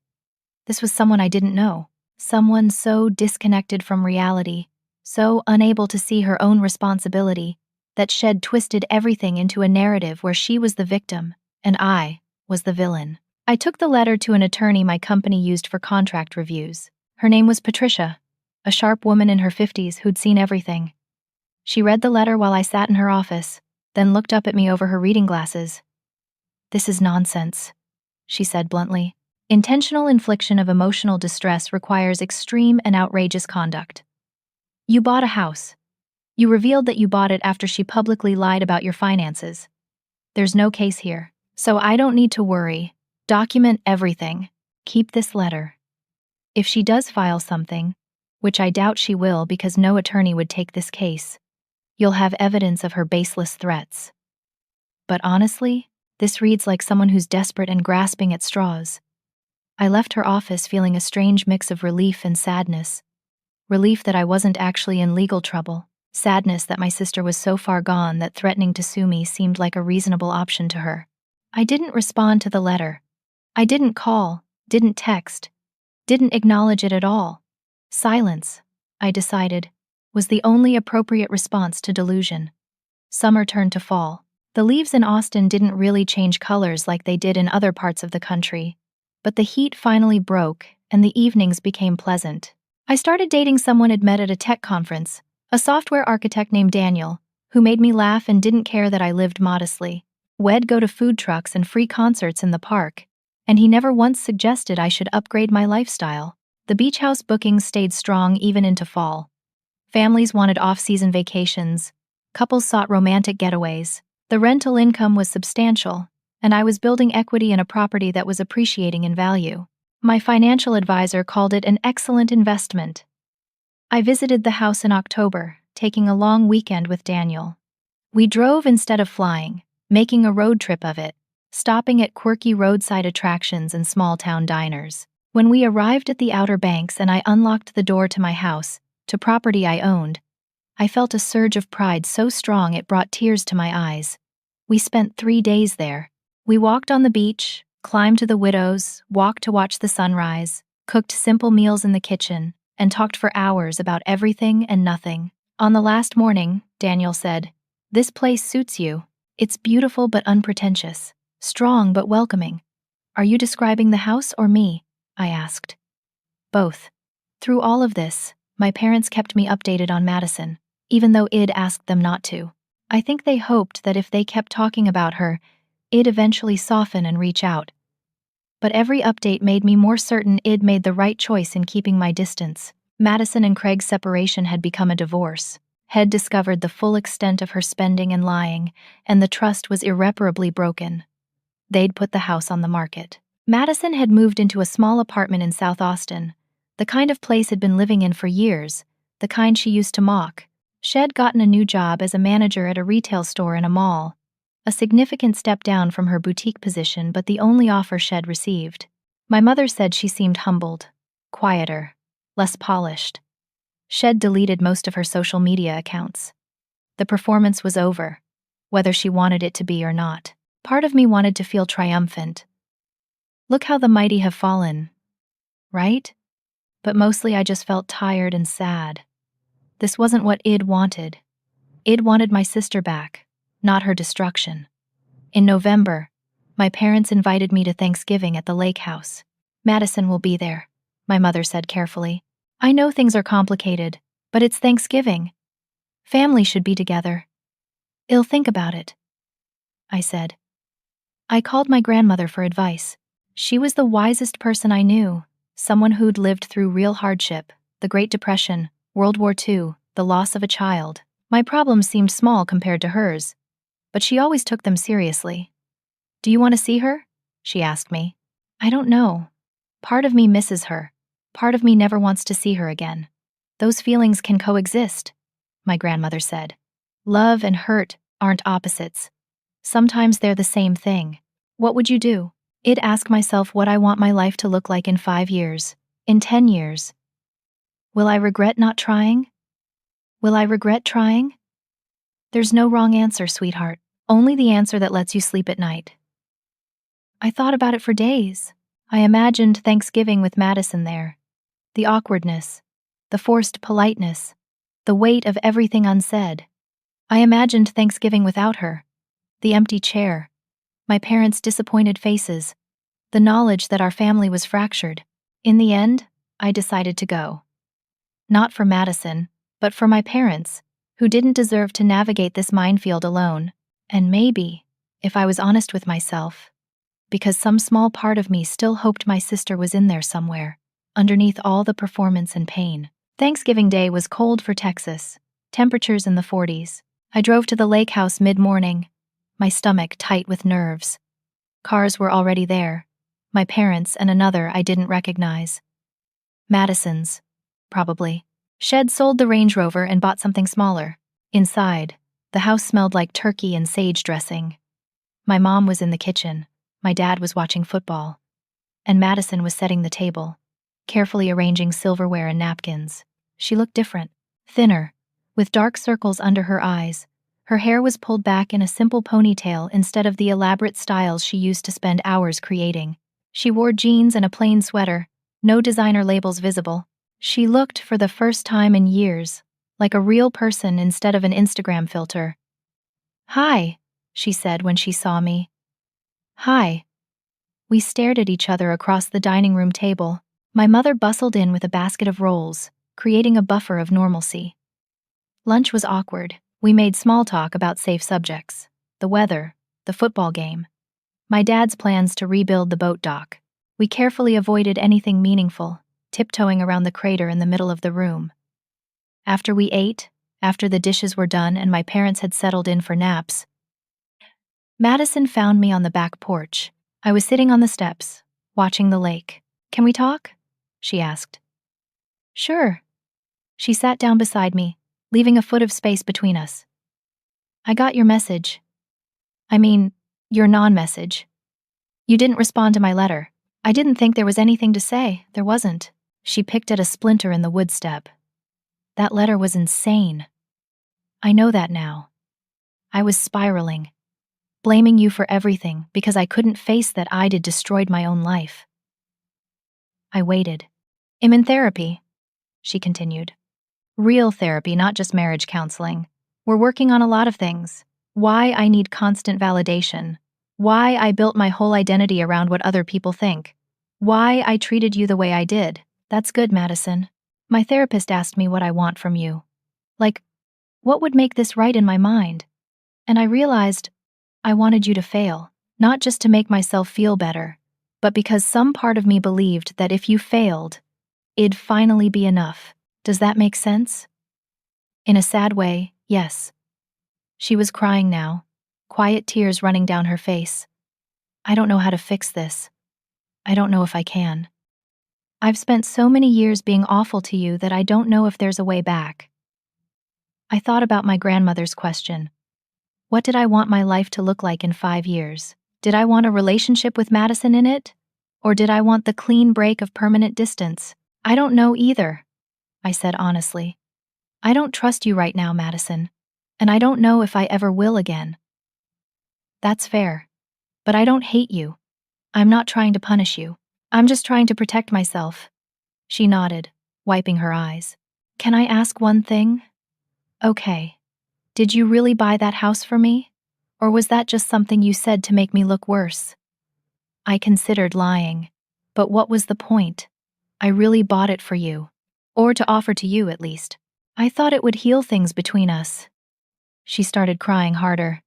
A: This was someone I didn't know. Someone so disconnected from reality, so unable to see her own responsibility, that Shed twisted everything into a narrative where she was the victim and I was the villain. I took the letter to an attorney my company used for contract reviews. Her name was Patricia, a sharp woman in her 50s who'd seen everything. She read the letter while I sat in her office, then looked up at me over her reading glasses. "This is nonsense," she said bluntly. "Intentional infliction of emotional distress requires extreme and outrageous conduct. You bought a house. You revealed that you bought it after she publicly lied about your finances. There's no case here, so I don't need to worry. Document everything. Keep this letter. If she does file something, which I doubt she will because no attorney would take this case, you'll have evidence of her baseless threats. But honestly, this reads like someone who's desperate and grasping at straws." I left her office feeling a strange mix of relief and sadness. Relief that I wasn't actually in legal trouble. Sadness that my sister was so far gone that threatening to sue me seemed like a reasonable option to her. I didn't respond to the letter. I didn't call, didn't text, didn't acknowledge it at all. Silence, I decided, was the only appropriate response to delusion. Summer turned to fall. The leaves in Austin didn't really change colors like they did in other parts of the country, but the heat finally broke and the evenings became pleasant. I started dating someone I'd met at a tech conference, a software architect named Daniel, who made me laugh and didn't care that I lived modestly. We'd go to food trucks and free concerts in the park, and he never once suggested I should upgrade my lifestyle. The beach house bookings stayed strong even into fall. Families wanted off-season vacations. Couples sought romantic getaways. The rental income was substantial, and I was building equity in a property that was appreciating in value. My financial advisor called it an excellent investment. I visited the house in October, taking a long weekend with Daniel. We drove instead of flying, making a road trip of it, stopping at quirky roadside attractions and small-town diners. When we arrived at the Outer Banks and I unlocked the door to my house, to property I owned, I felt a surge of pride so strong it brought tears to my eyes. We spent 3 days there. We walked on the beach, climbed to the Widows, walked to watch the sunrise, cooked simple meals in the kitchen, and talked for hours about everything and nothing. On the last morning, Daniel said, "This place suits you. It's beautiful but unpretentious, strong but welcoming." "Are you describing the house or me?" I asked. "Both." Through all of this, my parents kept me updated on Madison, even though I'd asked them not to. I think they hoped that if they kept talking about her, I'd eventually soften and reach out. But every update made me more certain I'd made the right choice in keeping my distance. Madison and Craig's separation had become a divorce. Had discovered the full extent of her spending and lying, and the trust was irreparably broken. They'd put the house on the market. Madison had moved into a small apartment in South Austin, the kind of place I'd been living in for years, the kind she used to mock. She'd gotten a new job as a manager at a retail store in a mall, a significant step down from her boutique position but the only offer She'd received. My mother said she seemed humbled, quieter, less polished. She'd deleted most of her social media accounts. The performance was over, whether she wanted it to be or not. Part of me wanted to feel triumphant. Look how the mighty have fallen, right? But mostly I just felt tired and sad. This wasn't what I'd wanted. I'd wanted my sister back, not her destruction. In November, my parents invited me to Thanksgiving at the lake house. "Madison will be there," my mother said carefully. "I know things are complicated, but it's Thanksgiving. Family should be together." "I'll think about it," I said. I called my grandmother for advice. She was the wisest person I knew, someone who'd lived through real hardship, the Great Depression, World War II, the loss of a child. My problems seemed small compared to hers, but she always took them seriously. "Do you want to see her?" she asked me. "I don't know. Part of me misses her. Part of me never wants to see her again." "Those feelings can coexist," my grandmother said. "Love and hurt aren't opposites. Sometimes they're the same thing." "What would you do?" I'd ask myself what I want my life to look like in 5 years, in 10 years. Will I regret not trying? Will I regret trying? There's no wrong answer, sweetheart. Only the answer that lets you sleep at night. I thought about it for days. I imagined Thanksgiving with Madison there. The awkwardness, the forced politeness, the weight of everything unsaid. I imagined Thanksgiving without her. The empty chair, my parents' disappointed faces, the knowledge that our family was fractured. In the end, I decided to go. Not for Madison, but for my parents, who didn't deserve to navigate this minefield alone. And maybe, if I was honest with myself, because some small part of me still hoped my sister was in there somewhere, underneath all the performance and pain. Thanksgiving Day was cold for Texas, temperatures in the 40s. I drove to the lake house mid-morning, my stomach tight with nerves. Cars were already there, my parents and another I didn't recognize. Madison's, probably. Shed sold the Range Rover and bought something smaller. Inside, the house smelled like turkey and sage dressing. My mom was in the kitchen, my dad was watching football, and Madison was setting the table, carefully arranging silverware and napkins. She looked different, thinner, with dark circles under her eyes. Her hair was pulled back in a simple ponytail instead of the elaborate styles she used to spend hours creating. She wore jeans and a plain sweater, no designer labels visible. She looked, for the first time in years, like a real person instead of an Instagram filter. "Hi," she said when she saw me. "Hi." We stared at each other across the dining room table. My mother bustled in with a basket of rolls, creating a buffer of normalcy. Lunch was awkward. We made small talk about safe subjects: the weather, the football game, my dad's plans to rebuild the boat dock. We carefully avoided anything meaningful, tiptoeing around the crater in the middle of the room. After we ate, after the dishes were done and my parents had settled in for naps, Madison found me on the back porch. I was sitting on the steps, watching the lake. "Can we talk?" she asked. "Sure." She sat down beside me, leaving a foot of space between us. "I got your message. I mean, your non-message. You didn't respond to my letter. I didn't think there was anything to say. There wasn't." She picked at a splinter in the wood step. "That letter was insane. I know that now. I was spiraling, blaming you for everything because I couldn't face that I'd destroyed my own life." I waited. "I'm in therapy," she continued. "Real therapy, not just marriage counseling. We're working on a lot of things. Why I need constant validation. Why I built my whole identity around what other people think. Why I treated you the way I did. That's good, Madison. My therapist asked me what I want from you. Like, what would make this right in my mind? And I realized I wanted you to fail, not just to make myself feel better, but because some part of me believed that if you failed, it'd finally be enough. Does that make sense?" In a sad way, yes. She was crying now, quiet tears running down her face. "I don't know how to fix this. I don't know if I can. I've spent so many years being awful to you that I don't know if there's a way back." I thought about my grandmother's question. What did I want my life to look like in 5 years? Did I want a relationship with Madison in it? Or did I want the clean break of permanent distance? "I don't know either," I said honestly. "I don't trust you right now, Madison. And I don't know if I ever will again." "That's fair. But I don't hate you. I'm not trying to punish you. I'm just trying to protect myself." She nodded, wiping her eyes. "Can I ask one thing?" "Okay. Did you really buy that house for me? Or was that just something you said to make me look worse?" I considered lying. But what was the point? I really bought it for you. Or to offer to you, at least. I thought it would heal things between us. She started crying harder.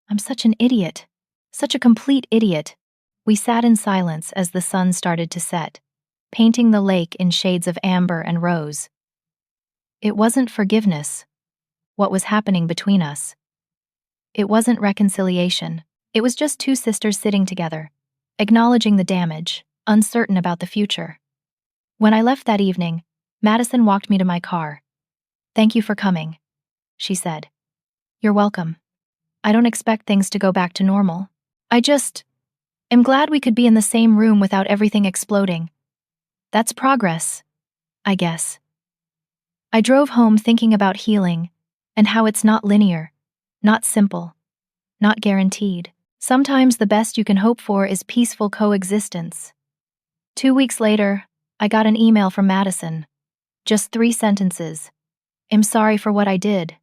A: "I'm such an idiot. Such a complete idiot." We sat in silence as the sun started to set, painting the lake in shades of amber and rose. It wasn't forgiveness, what was happening between us. It wasn't reconciliation. It was just two sisters sitting together, acknowledging the damage, uncertain about the future. When I left that evening, Madison walked me to my car. "Thank you for coming," she said. "You're welcome. I don't expect things to go back to normal. I just am glad we could be in the same room without everything exploding. That's progress, I guess." I drove home thinking about healing and how it's not linear, not simple, not guaranteed. Sometimes the best you can hope for is peaceful coexistence. 2 weeks later, I got an email from Madison. Just 3 sentences. I'm sorry for what I did.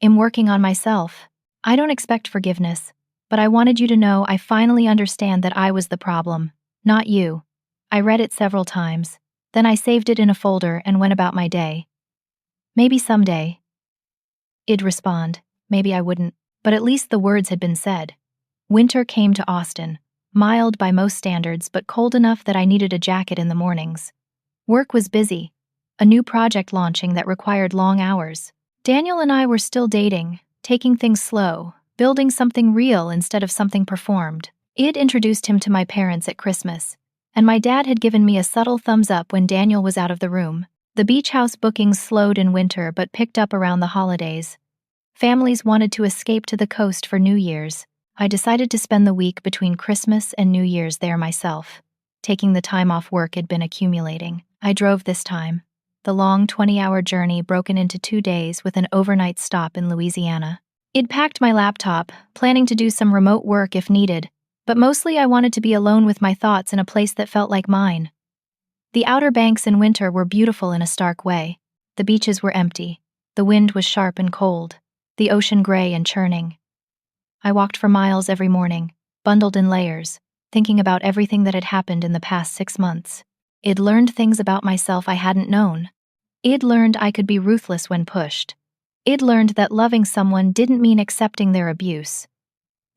A: I'm working on myself. I don't expect forgiveness, but I wanted you to know I finally understand that I was the problem, not you. I read it several times. Then I saved it in a folder and went about my day. Maybe someday. I'd respond. Maybe I wouldn't. But at least the words had been said. Winter came to Austin, mild by most standards but cold enough that I needed a jacket in the mornings. Work was busy. A new project launching that required long hours. Daniel and I were still dating, taking things slow, building something real instead of something performed. I'd introduced him to my parents at Christmas, and my dad had given me a subtle thumbs up when Daniel was out of the room. The beach house bookings slowed in winter but picked up around the holidays. Families wanted to escape to the coast for New Year's. I decided to spend the week between Christmas and New Year's there myself. Taking the time off work had been accumulating. I drove this time. The long 20-hour journey broken into 2 days with an overnight stop in Louisiana. I'd packed my laptop, planning to do some remote work if needed, but mostly I wanted to be alone with my thoughts in a place that felt like mine. The Outer Banks in winter were beautiful in a stark way. The beaches were empty. The wind was sharp and cold. The ocean gray and churning. I walked for miles every morning, bundled in layers, thinking about everything that had happened in the past 6 months. I'd learned things about myself I hadn't known. I'd learned I could be ruthless when pushed. I'd learned that loving someone didn't mean accepting their abuse.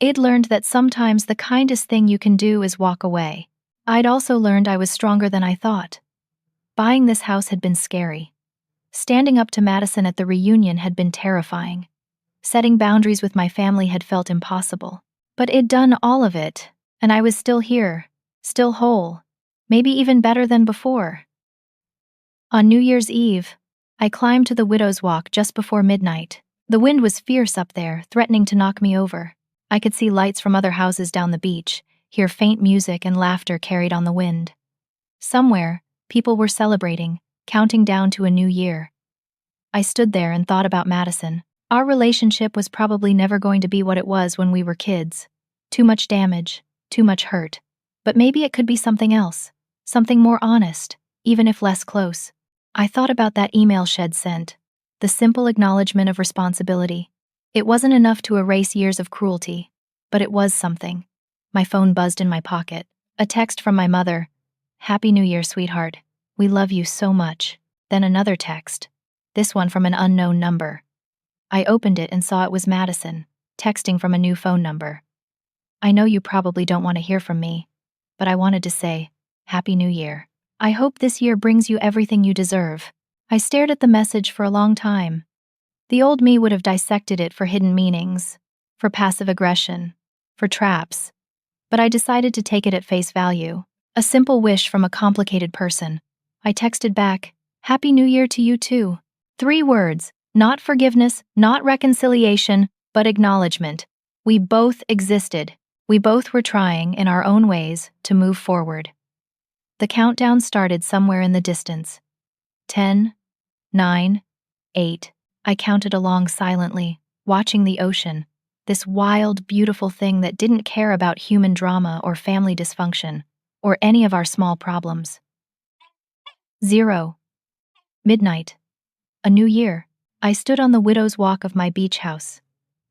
A: I'd learned that sometimes the kindest thing you can do is walk away. I'd also learned I was stronger than I thought. Buying this house had been scary. Standing up to Madison at the reunion had been terrifying. Setting boundaries with my family had felt impossible. But I'd done all of it, and I was still here, still whole, maybe even better than before. On New Year's Eve, I climbed to the Widow's Walk just before midnight. The wind was fierce up there, threatening to knock me over. I could see lights from other houses down the beach, hear faint music and laughter carried on the wind. Somewhere, people were celebrating, counting down to a new year. I stood there and thought about Madison. Our relationship was probably never going to be what it was when we were kids. Too much damage, too much hurt. But maybe it could be something else, something more honest, even if less close. I thought about that email she'd sent, the simple acknowledgement of responsibility. It wasn't enough to erase years of cruelty, but it was something. My phone buzzed in my pocket. A text from my mother. "Happy New Year, sweetheart. We love you so much." Then another text. This one from an unknown number. I opened it and saw it was Madison, texting from a new phone number. "I know you probably don't want to hear from me, but I wanted to say, Happy New Year. I hope this year brings you everything you deserve." I stared at the message for a long time. The old me would have dissected it for hidden meanings, for passive aggression, for traps. But I decided to take it at face value. A simple wish from a complicated person. I texted back, "Happy New Year to you too." 3 words. Not forgiveness, not reconciliation, but acknowledgement. We both existed. We both were trying, in our own ways, to move forward. The countdown started somewhere in the distance. 10, 9, 8. I counted along silently, watching the ocean, this wild, beautiful thing that didn't care about human drama or family dysfunction, or any of our small problems. 0. Midnight. A new year. I stood on the Widow's Walk of my beach house.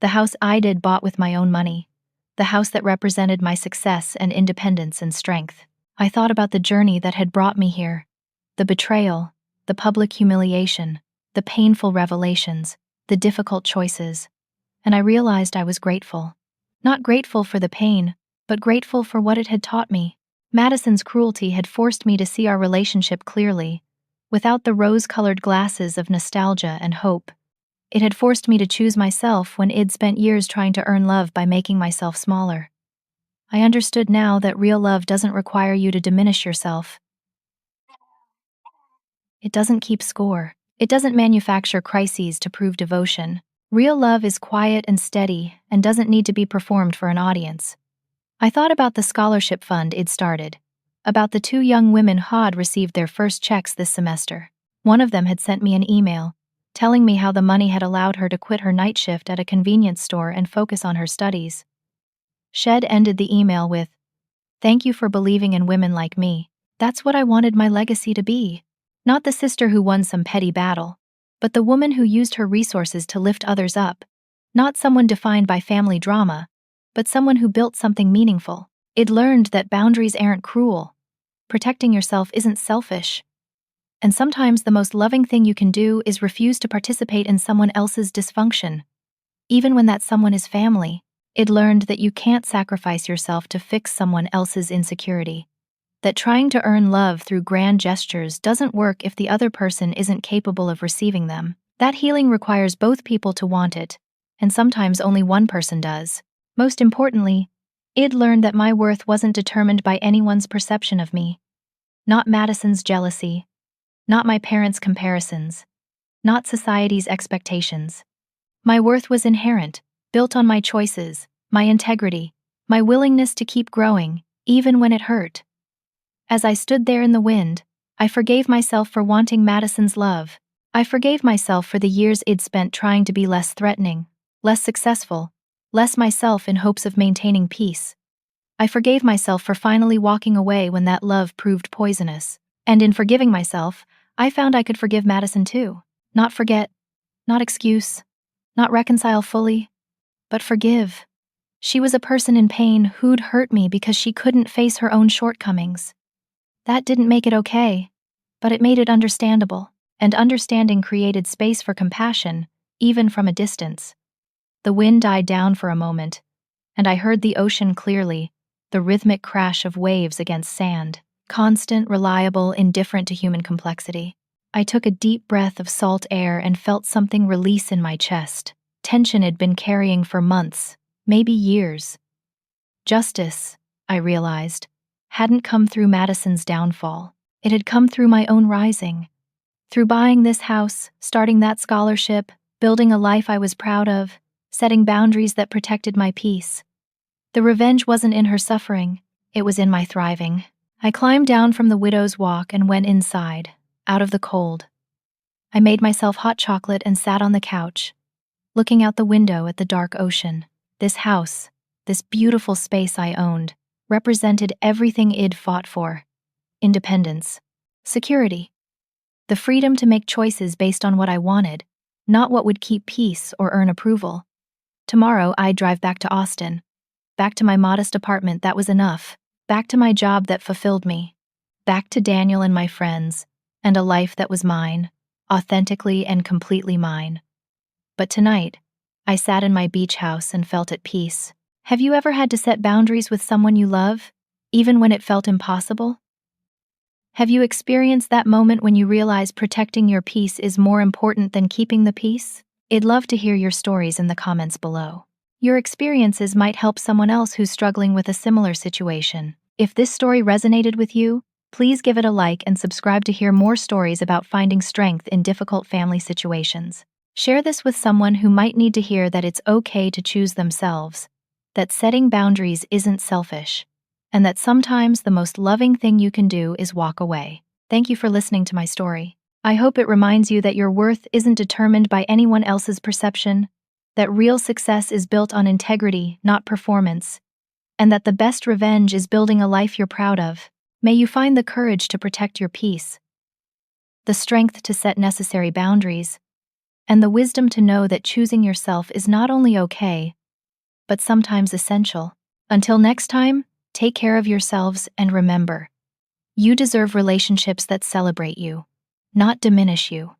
A: The house I'd bought with my own money. The house that represented my success and independence and strength. I thought about the journey that had brought me here. The betrayal, the public humiliation, the painful revelations, the difficult choices. And I realized I was grateful. Not grateful for the pain, but grateful for what it had taught me. Madison's cruelty had forced me to see our relationship clearly, without the rose-colored glasses of nostalgia and hope. It had forced me to choose myself when I'd spent years trying to earn love by making myself smaller. I understood now that real love doesn't require you to diminish yourself. It doesn't keep score. It doesn't manufacture crises to prove devotion. Real love is quiet and steady and doesn't need to be performed for an audience. I thought about the scholarship fund I'd started, about the 2 young women who'd received their first checks this semester. One of them had sent me an email, telling me how the money had allowed her to quit her night shift at a convenience store and focus on her studies. Shed ended the email with, "Thank you for believing in women like me. That's what I wanted my legacy to be. Not the sister who won some petty battle, but the woman who used her resources to lift others up. Not someone defined by family drama, but someone who built something meaningful." It learned that boundaries aren't cruel. Protecting yourself isn't selfish. And sometimes the most loving thing you can do is refuse to participate in someone else's dysfunction, even when that someone is family. It learned that you can't sacrifice yourself to fix someone else's insecurity. That trying to earn love through grand gestures doesn't work if the other person isn't capable of receiving them. That healing requires both people to want it, and sometimes only one person does. Most importantly, it learned that my worth wasn't determined by anyone's perception of me. Not Madison's jealousy, not my parents' comparisons, not society's expectations. My worth was inherent, built on my choices, my integrity, my willingness to keep growing, even when it hurt. As I stood there in the wind, I forgave myself for wanting Madison's love. I forgave myself for the years I'd spent trying to be less threatening, less successful, less myself in hopes of maintaining peace. I forgave myself for finally walking away when that love proved poisonous. And in forgiving myself, I found I could forgive Madison too. Not forget, not excuse, not reconcile fully, but forgive. She was a person in pain who'd hurt me because she couldn't face her own shortcomings. That didn't make it okay, but it made it understandable, and understanding created space for compassion, even from a distance. The wind died down for a moment, and I heard the ocean clearly, the rhythmic crash of waves against sand, constant, reliable, indifferent to human complexity. I took a deep breath of salt air and felt something release in my chest. Tension I'd been carrying for months, maybe years. Justice, I realized, hadn't come through Madison's downfall. It had come through my own rising. Through buying this house, starting that scholarship, building a life I was proud of, setting boundaries that protected my peace. The revenge wasn't in her suffering, it was in my thriving. I climbed down from the widow's walk and went inside, out of the cold. I made myself hot chocolate and sat on the couch, looking out the window at the dark ocean. This house, this beautiful space I owned, represented everything I'd fought for. Independence, security, the freedom to make choices based on what I wanted, not what would keep peace or earn approval. Tomorrow I'd drive back to Austin, back to my modest apartment that was enough, back to my job that fulfilled me, back to Daniel and my friends, and a life that was mine, authentically and completely mine. But tonight, I sat in my beach house and felt at peace. Have you ever had to set boundaries with someone you love, even when it felt impossible? Have you experienced that moment when you realize protecting your peace is more important than keeping the peace? I'd love to hear your stories in the comments below. Your experiences might help someone else who's struggling with a similar situation. If this story resonated with you, please give it a like and subscribe to hear more stories about finding strength in difficult family situations. Share this with someone who might need to hear that it's okay to choose themselves, that setting boundaries isn't selfish, and that sometimes the most loving thing you can do is walk away. Thank you for listening to my story. I hope it reminds you that your worth isn't determined by anyone else's perception, that real success is built on integrity, not performance, and that the best revenge is building a life you're proud of. May you find the courage to protect your peace, the strength to set necessary boundaries, and the wisdom to know that choosing yourself is not only okay, but sometimes essential. Until next time, take care of yourselves and remember, you deserve relationships that celebrate you, not diminish you.